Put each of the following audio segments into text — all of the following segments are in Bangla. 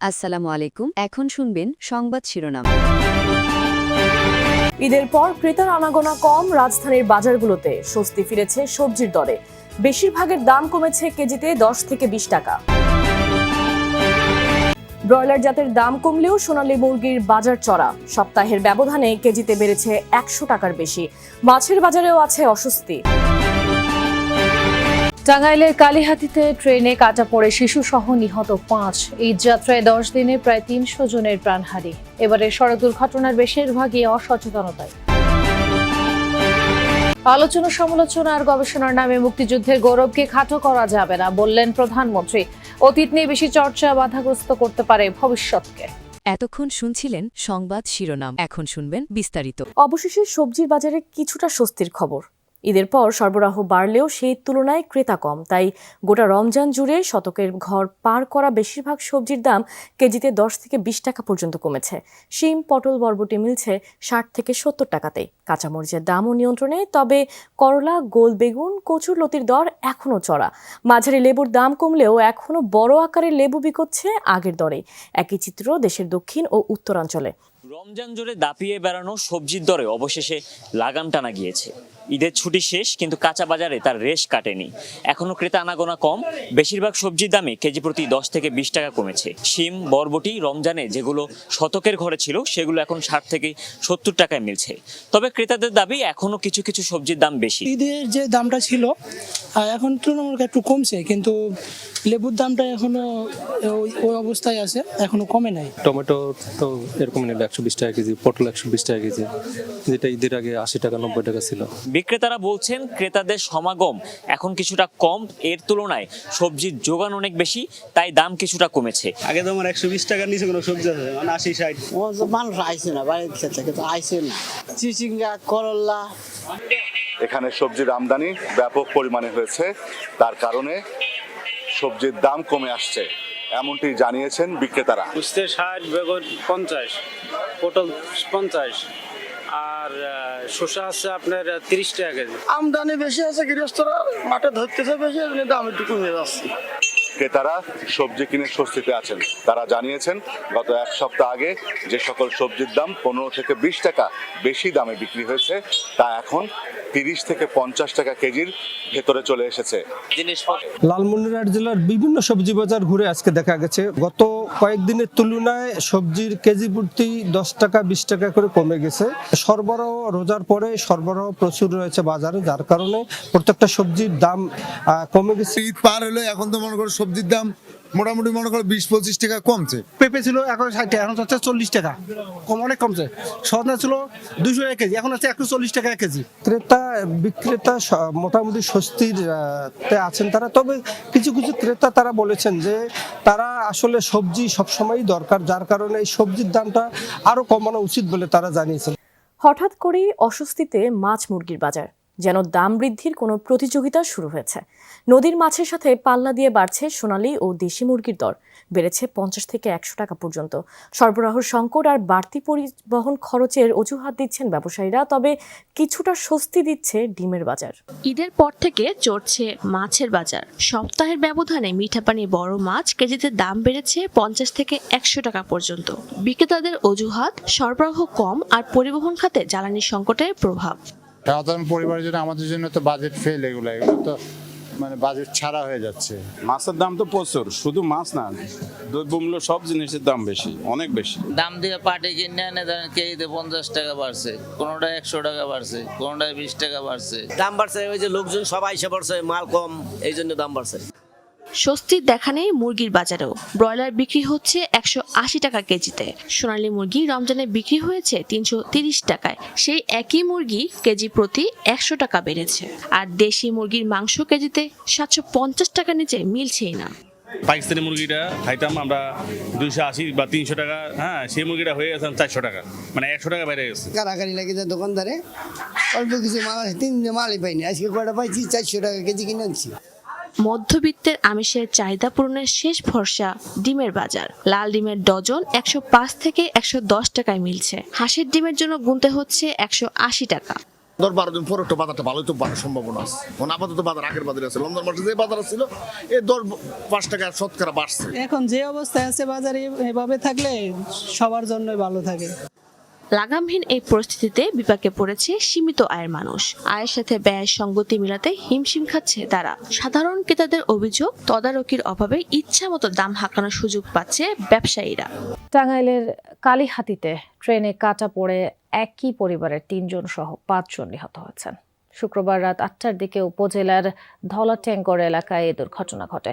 আসসালামু আলাইকুম। এখন শুনবেন সংবাদ শিরোনাম। ঈদের পর ক্রেতার আনাগোনা কম, রাজধানীর বাজারগুলোতে স্বস্তি ফিরেছে সবজির দরে। বেশিরভাগের দাম কমেছে কেজিতে 10 থেকে 20 টাকা। ব্রয়লার জাতের দাম কমলেও সোনালী মুরগির বাজার চড়া। সপ্তাহের ব্যবধানে কেজিতে বেড়েছে 100 টাকার বেশি। মাছের বাজারেও আছে অস্বস্তি। টাঙ্গাইলের কালিহাতীতে ট্রেনে কাটা পড়ে শিশুসহ নিহত 5। এই যাত্রায় 10 দিনে প্রায় 300 জনের প্রাণহানি। এবারে সড়ক দুর্ঘটনার বেশিরভাগই অসচেতনতায়। আলোচনা, সমালোচনা আর গবেষণার নামে মুক্তিযুদ্ধের গৌরবকে খাটো করা যাবে না, বললেন প্রধানমন্ত্রী। অতীত নিয়ে বেশি চর্চা বাধাগ্রস্ত করতে পারে ভবিষ্যৎকে। এতক্ষণ শুনছিলেন সংবাদ শিরোনাম, এখন শুনবেন বিস্তারিত। অবশেষে সবজির বাজারে কিছুটা স্বস্তির খবর। ঈদের পর সরবরাহ বাড়লেও সেই তুলনায় ক্রেতা কম, তাই গোটা রমজান জুড়ে শতকের ঘর পার করা বেশিরভাগ সবজির দাম কেজিতে 10 থেকে 20 টাকা পর্যন্ত কমেছে। শিম, পটল, বরবটি মিলছে 60 থেকে 70 টাকাতেই। কাঁচামরিচের দামও নিয়ন্ত্রণে, তবে করলা, গোল বেগুন, কচুরলতির দর এখনও চড়া। মাঝারি লেবুর দাম কমলেও এখনও বড় আকারের লেবু বিকোচ্ছে আগের দরে। একই চিত্র দেশের দক্ষিণ ও উত্তরাঞ্চলে। রমজান জুড়ে দাপিয়ে বেড়ানো সবজির দরে অবশেষে লাগাম টানা গিয়েছে। ঈদের ছুটি শেষ, কিন্তু কাঁচা বাজারে তার রেশ কাটেনি। এখনো ক্রেতা আনাগোনা কম, বেশিরভাগ সবজির দামে কেজি প্রতি 10 থেকে 20 টাকা কমেছে। শিম, বরবটি রমজানে যেগুলো শতকের ঘরে ছিল সেগুলো এখন 60 থেকে 70 টাকায় মিলছে। তবে ক্রেতাদের দাবি এখনো কিছু কিছু সবজির দাম বেশি। ঈদের যে দামটা ছিল এখন তুলনামূলক একটু কমছে, কিন্তু লেবুর দামটা এখনো ওই অবস্থায় আছে, এখনো কমে নাই। টমেটো তো এরকম নিল 120 টাকা কেজি, পটল 120 টাকা কেজি, যেটা ঈদের আগে 80 টাকা 90 টাকা ছিল। বিক্রেতারা বলছেন ক্রেতাদের সমাগম এখন কিছুটা কম, এর তুলনায় সবজির যোগান অনেক বেশি, তাই দাম কিছুটা কমেছে। আগে তো আমার 120 টাকার নিচে কোনো সবজি আছে, মানে 80-60। মানুষ আইসে না, বাইরের ক্ষেত্রে কিন্তু আইসে না। চিচিঙ্গা, করলা। এখানে সবজির আমদানি ব্যাপক পরিমাণে হয়েছে, তার কারণে সবজির দাম কমে আসছে, এমনটি জানিয়েছেন বিক্রেতারা। উস্তে 60, বেগুন 50, পটল 50, আর শসা আছে আপনার 30 টাকা কেজি। আমদানি বেশি আছে, গৃহস্থরা মাঠে ধরতেছে বেশি, দাম একটু কমে যাচ্ছে। ক্রেতারা সবজি কিনে স্বস্তিতে আছেন। তারা জানিয়েছেন গত এক সপ্তাহ আগে যে সকল সবজির দাম 15 থেকে 20 টাকা বেশি দামে বিক্রি হয়েছে, তা এখন 30 থেকে 50 টাকা কেজির ভেতরে চলে এসেছে। লালমনিরহাট জেলার বিভিন্ন সবজি বাজার ঘুরে আজকে দেখা গেছে গত কয়েকদিনের তুলনায় সবজির কেজি প্রতি 10 টাকা 20 টাকা করে কমে গেছে। সরবরাহ, রোজার পরে সরবরাহ প্রচুর রয়েছে বাজারে, যার কারণে প্রত্যেকটা সবজির দাম কমে গেছে। ঈদ পার হলে এখন তো মনে করো সবজির দাম মোটামুটি মনে করো 20-25 টাকা কমছে। পেঁপে ছিল এখন 60 টাকা, এখন হচ্ছে 40 টাকা, অনেক কমছে। সজনা ছিল 200 টাকা কেজি, এখন হচ্ছে 140 টাকা কেজি। ক্রেতা বিক্রেতা মোটামুটি স্বস্তির আছেন তারা, তবে কিছু কিছু ক্রেতা তারা বলেছেন যে তারা আসলে সবজি সবসময়ই দরকার, যার কারণে এই সবজির দামটা আরো কমানো উচিত বলে তারা জানিয়েছেন। হঠাৎ করেই অস্বস্তিতে মাছ মুরগির বাজার, যেন দাম বৃদ্ধির কোনো প্রতিযোগিতা শুরু হয়েছে। নদীর মাছের সাথে পাল্লা দিয়ে বাড়ছে সোনালী ও দেশি মুরগির দর, বেড়েছে 50 থেকে 100 টাকা পর্যন্ত। সরবরাহ সংকট আর বাড়তি পরিবহন খরচের অজুহাত দিচ্ছেন ব্যবসায়ীরা, তবে কিছুটা স্বস্তি দিচ্ছে ডিমের বাজার। ঈদের পর থেকে চড়ছে মাছের বাজার। সপ্তাহের ব্যবধানে মিঠাপানির বড় মাছ কেজিতে দাম বেড়েছে 50 থেকে 100 টাকা পর্যন্ত। বিক্রেতাদের অজুহাত সরবরাহ কম আর পরিবহন খাতে জ্বালানি সংকটের প্রভাব। সাধারণ পরিবারের জন্য, আমাদের জন্য তো বাজেট ফেল, এগুলো তো মানে বাজেট ছাড়া হয়ে যাচ্ছে। মাছের দাম তো প্রচুর, শুধু মাছ না, দ্রব্যমূল্য সব জিনিসের দাম বেশি, অনেক বেশি। দাম দিয়ে পাটি কিনে এনে ধরেন কেজিতে 50 টাকা বাড়ছে, কোনোটা 100 টাকা বাড়ছে, কোনোটা 20 টাকা বাড়ছে। দাম বাড়ছে, ওই যে লোকজন সবাই এসে পড়ছে, মাল কম, এই জন্য দাম বাড়ছে। স্বস্তির দেখা নেই মুরগির বাজারেও। ব্রয়লার বিক্রি হচ্ছে 180 টাকা কেজিতে। সোনালী মুরগি রমজানে বিক্রি হয়েছে 330 টাকায়। সেই একই মুরগি কেজি প্রতি 100 টাকা বেড়েছে। আর দেশি মুরগির মাংস কেজিতে 750 টাকা নিচে মিলছেই না। পাকিস্তানি মুরগিটা খাইতাম আমরা 280 বা 300 টাকা, হ্যাঁ, সেই মুরগিটা হয়ে গেছে 400 টাকা, মানে 100 টাকা বেড়ে গেছে। কারাকারি লাগে যায় দোকানদারে, অল্প কিছু মাল আছে, 3 দিন মালই পাইনি, আজকে কয়টা পাইছি, 400 টাকা কেজি কিনে আনছি। মধ্যবিত্তের আমিষের চাহিদা পূরণের শেষ ভরসা ডিমের বাজার। লাল ডিমের ডজন 105 থেকে 110 টাকায় মিলছে। হাঁসের ডিমের জন্য গুনতে হচ্ছে 180 টাকা। 10-12 দিন পর একটু বাজারটা ভালোই তো বাড়ার সম্ভাবনা আছে। এখন আপাতত বাজার আগের বাজারে আছে, রমজান মাসে যে বাজার ছিল এই 10-5 টাকা শতকরা বাড়ছে। এখন যে অবস্থায় আছে বাজারে এভাবে থাকলে সবার জন্যই ভালো থাকে। লাগামহীন এই পরিস্থিতিতে বিপাকে পড়েছে সীমিত আয়ের মানুষ। আয়ের সাথে ব্যয়ের সঙ্গতি মিলাতে হিমশিম খাচ্ছে তারা। সাধারণ ক্রেতাদের অভিযোগ, তদারকির অভাবে ইচ্ছা মতো দাম হাঁকানোর সুযোগ পাচ্ছে ব্যবসায়ীরা। টাঙ্গাইলের কালীহাতিতে ট্রেনে কাটা পড়ে একই পরিবারের 3 জন সহ 5 জন নিহত হয়েছেন। শুক্রবার রাত 8টার দিকে উপজেলার ধলাটেঙ্গর এলাকায় এ দুর্ঘটনা ঘটে।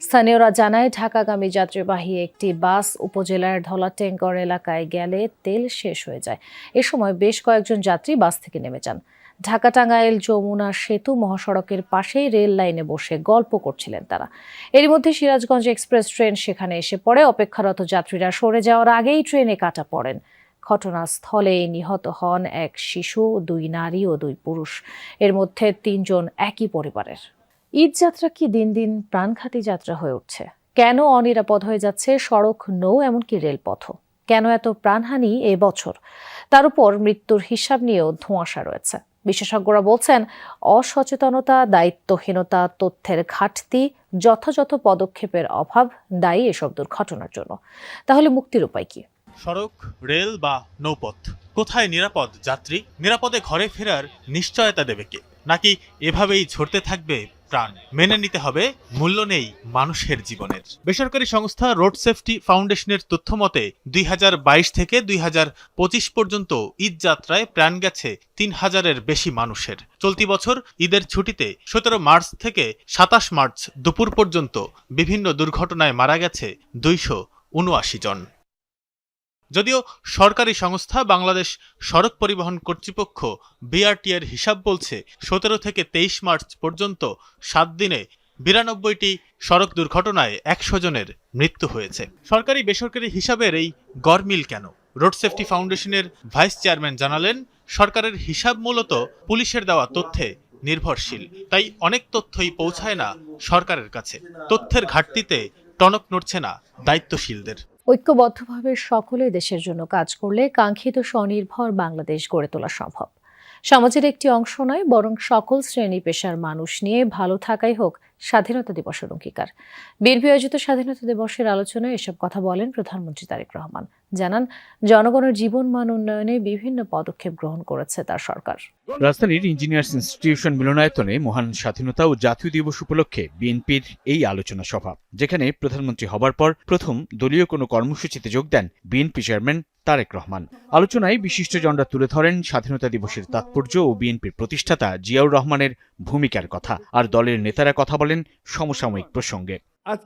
স্থানীয়রা জানায়, ঢাকাগামী যাত্রীবাহী একটি বাস উপজেলার ধলাটেঙ্গর এলাকায় গেলে তেল শেষ হয়ে যায়। এ সময় বেশ কয়েকজন যাত্রী বাস থেকে নেমে যান। ঢাকা টাঙ্গাইল যমুনা সেতু মহাসড়কের পাশেই রেল লাইনে বসে গল্প করছিলেন তারা। এরই মধ্যে সিরাজগঞ্জ এক্সপ্রেস ট্রেন সেখানে এসে পড়ে। অপেক্ষারত যাত্রীরা সরে যাওয়ার আগেই ট্রেনে কাটা পড়েন। ঘটনাস্থলে নিহত হন এক শিশু, 2 নারী ও 2 পুরুষ। এর মধ্যে 3 জন একই পরিবারের। ঈদ যাত্রা কি দিন দিন প্রাণঘাতী যাত্রা হয়ে উঠছে? কেন অনিরাপদ হয়ে যাচ্ছে সড়ক, নৌ এমনকি রেলপথ? কেন এত প্রাণহানি এবছর? তার উপর মৃত্যুর হিসাব নিয়েও ধোঁয়াশা রয়েছে। বিশেষজ্ঞরা বলছেন, অসচেতনতা, দায়িত্বহীনতা, তথ্যের ঘাটতি, যথাযথ পদক্ষেপের অভাব দায়ী এসব দুর্ঘটনার জন্য। তাহলে মুক্তির উপায় কি? সড়ক, রেল বা নৌপথ, কোথায় নিরাপদ যাত্রী? নিরাপদে ঘরে ফেরার নিশ্চয়তা দেবে কে? নাকি এভাবেই ঝরতে থাকবে প্রাণ? মেনে নিতে হবে, মূল্য নেই মানুষের জীবনের। বেসরকারি সংস্থা রোড সেফটি ফাউন্ডেশনের তথ্য মতে 2022 থেকে 2025 পর্যন্ত ঈদ যাত্রায় প্রাণ গেছে 3000-এর বেশি মানুষের। চলতি বছর ঈদের ছুটিতে 17 মার্চ থেকে 27 মার্চ দুপুর পর্যন্ত বিভিন্ন দুর্ঘটনায় মারা গেছে 279 জন। যদিও সরকারি সংস্থা বাংলাদেশ সড়ক পরিবহন কর্তৃপক্ষ BRT এর হিসাব বলছে 17 থেকে 23 মার্চ পর্যন্ত 7 দিনে 92টি সড়ক দুর্ঘটনায় 100 জনের মৃত্যু হয়েছে। সরকারি বেসরকারি হিসাবের এই গরমিল কেন? রোড সেফটি ফাউন্ডেশনের ভাইস চেয়ারম্যান জানালেন, সরকারের হিসাব মূলত পুলিশের দেওয়া তথ্যে নির্ভরশীল, তাই অনেক তথ্যই পৌঁছায় না সরকারের কাছে। তথ্যের ঘাটতিতে টনক নড়ছে না দায়িত্বশীলদের। ঐক্যবদ্ধভাবে সকলে দেশের জন্য কাজ করলে কাঙ্ক্ষিত স্বনির্ভর বাংলাদেশ গড়ে তোলা সম্ভব। সমাজের একটি অংশ নয়, বরং সকল শ্রেণী পেশার মানুষ নিয়ে ভালো থাকাই হোক স্বাধীনতা দিবসের অঙ্গীকার। বিএনপি আয়োজিত স্বাধীনতা দিবসের আলোচনায় এসব কথা বলেন প্রধানমন্ত্রী তারেক রহমান। জানান, জনগণের জীবনমান উন্নয়নে বিভিন্ন পদক্ষেপ গ্রহণ করেছে তার সরকার। রাজধানীর ইঞ্জিনিয়ার্স ইনস্টিটিউশন মিলনায়তনে মহান স্বাধীনতা ও জাতীয় দিবস উপলক্ষে বিএনপির এই আলোচনা সভা, যেখানে প্রধানমন্ত্রী হবার পর প্রথম দলীয় কোনো কর্মসূচিতে যোগ দেন বিএনপি চেয়ারম্যান তারেক রহমান। আলোচনায় বিশিষ্টজনরা তুলে ধরেন স্বাধীনতা দিবসের তাৎপর্য ও বিএনপির প্রতিষ্ঠাতা জিয়াউর রহমানের ভূমিকার কথা, আর দলের নেতারা কথা বলেন সমসাময়িক প্রসঙ্গে। আজকে